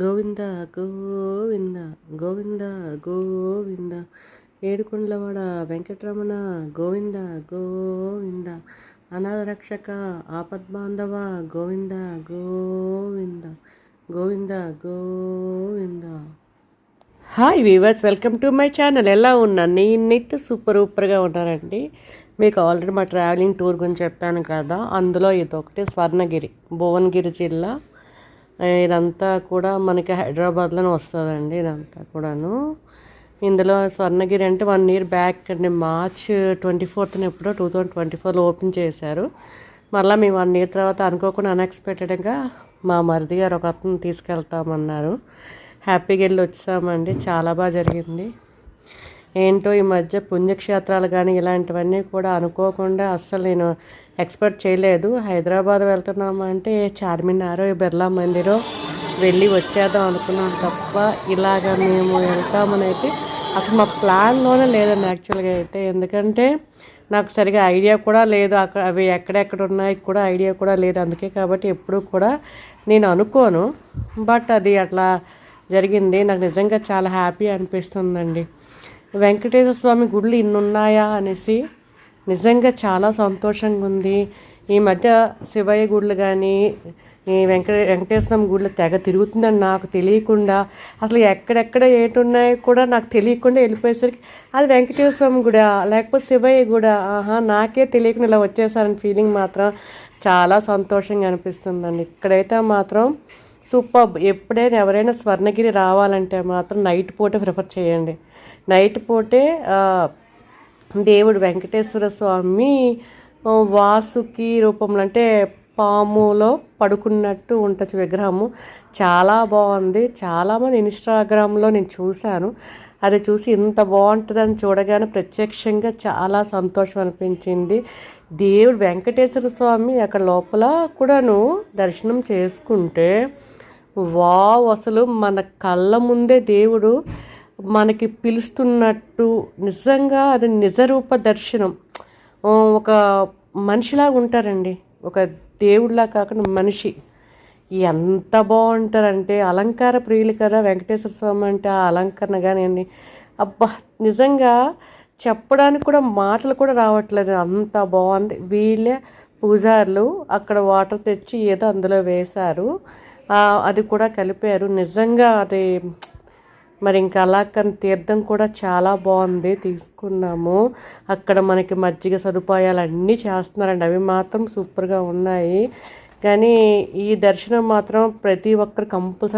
గోవింద గోవింద గోవింద గోవింద ఏడుకొండలవాడ వెంకటరమణ గోవింద గోవింద అనాథ రక్షక ఆపద్బాంధవ Govinda Govinda Govinda Govinda. Hi viewers, welcome to my channel. ఎలా ఉన్నాను? నేనైతే సూపర్గా ఉన్నానండి. మీకు ఆల్రెడీ మా ట్రావెలింగ్ టూర్ గురించి చెప్పాను కదా, అందులో ఇదొకటి స్వర్ణగిరి, భువనగిరి జిల్లా. ఇదంతా కూడా మనకి హైదరాబాద్లోనే వస్తుందండి. ఇదంతా కూడాను ఇందులో స్వర్ణగిరి అంటే 1 year బ్యాక్ అండి, March 24th ఎప్పుడో 2024లో ఓపెన్ చేశారు. మళ్ళీ మేము 1 year తర్వాత అనుకోకుండా అన్ఎక్స్పెక్టెడ్గా మా మరిది గారు ఒక అతను తీసుకెళ్తామన్నారు. హ్యాపీగా వెళ్ళి వచ్చామండి. చాలా బాగా జరిగింది. ఏంటో ఈ మధ్య పుణ్యక్షేత్రాలు కానీ ఇలాంటివన్నీ కూడా అనుకోకుండా అస్సలు నేను ఎక్స్పెక్ట్ చేయలేదు. హైదరాబాద్ వెళ్తున్నామంటే చార్మినారో బిర్లా మందిరో వెళ్ళి వచ్చేద్దాం అనుకున్నాం తప్ప ఇలాగ మేము వెళ్తామని అయితే అసలు మా ప్లాన్లోనే లేదండి యాక్చువల్గా అయితే. ఎందుకంటే నాకు సరిగా ఐడియా కూడా లేదు, అక్కడ అవి ఎక్కడెక్కడ ఉన్నాయి కూడా ఐడియా కూడా లేదు. అందుకే కాబట్టి ఎప్పుడూ కూడా నేను అనుకోను, బట్ అది అట్లా జరిగింది. నాకు నిజంగా చాలా హ్యాపీ అనిపిస్తుందండి. వెంకటేశ్వర స్వామి గుళ్ళు ఇన్ని ఉన్నాయా అనేసి నిజంగా చాలా సంతోషంగా ఉంది. ఈ మధ్య శివయ్య గుళ్ళు కానీ ఈ వెంకటేశ్వర స్వామి గుళ్ళు తెగ తిరుగుతుందని నాకు తెలియకుండా, అసలు ఎక్కడెక్కడ ఏటున్నాయో కూడా నాకు తెలియకుండా వెళ్ళిపోయేసరికి అది వెంకటేశ్వర స్వామి గుడా లేకపోతే శివయ్య గుడా, నాకే తెలియకుండా ఇలా వచ్చేసారని ఫీలింగ్ మాత్రం చాలా సంతోషంగా అనిపిస్తుందండి. ఇక్కడైతే మాత్రం సూపర్. ఎప్పుడైనా ఎవరైనా స్వర్ణగిరి రావాలంటే మాత్రం నైట్ పూటే ప్రిఫర్ చేయండి. నైట్ పూటే దేవుడు వెంకటేశ్వర స్వామి వాసుకి రూపంలో అంటే పాములో పడుకున్నట్టు ఉంటుంది విగ్రహము. చాలా బాగుంది. చాలామంది ఇన్స్టాగ్రామ్లో నేను చూశాను. అది చూసి ఇంత బాగుంటుందని చూడగానే ప్రత్యక్షంగా చాలా సంతోషం అనిపించింది. దేవుడు వెంకటేశ్వర స్వామి అక్కడ లోపల కూడాను దర్శనం చేసుకుంటే వావ్, అసలు మన కళ్ళ ముందే దేవుడు మనకి పిలుస్తున్నట్టు నిజంగా అది నిజరూప దర్శనం. ఒక మనిషిలాగా ఉంటారండి, ఒక దేవుడిలా కాకుండా మనిషి. ఎంత బాగుంటారంటే అలంకార ప్రియులు కదా వెంకటేశ్వర స్వామి అంటే. ఆ అలంకరణ కానీ అబ్బా, నిజంగా చెప్పడానికి కూడా మాటలు కూడా రావట్లేదు, అంత బాగుంది. వీళ్ళే పూజారులు అక్కడ వాటర్ తెచ్చి ఏదో అందులో వేశారు, అది కూడా కలిపారు. నిజంగా అది మరి ఇంకా అలాకని తీర్థం కూడా చాలా బాగుంది, తీసుకున్నాము. అక్కడ మనకి మజ్జిగ సదుపాయాలు అన్నీ చేస్తున్నారండి, అవి మాత్రం సూపర్గా ఉన్నాయి. కానీ ఈ దర్శనం మాత్రం ప్రతి ఒక్కరు కంపల్సరీ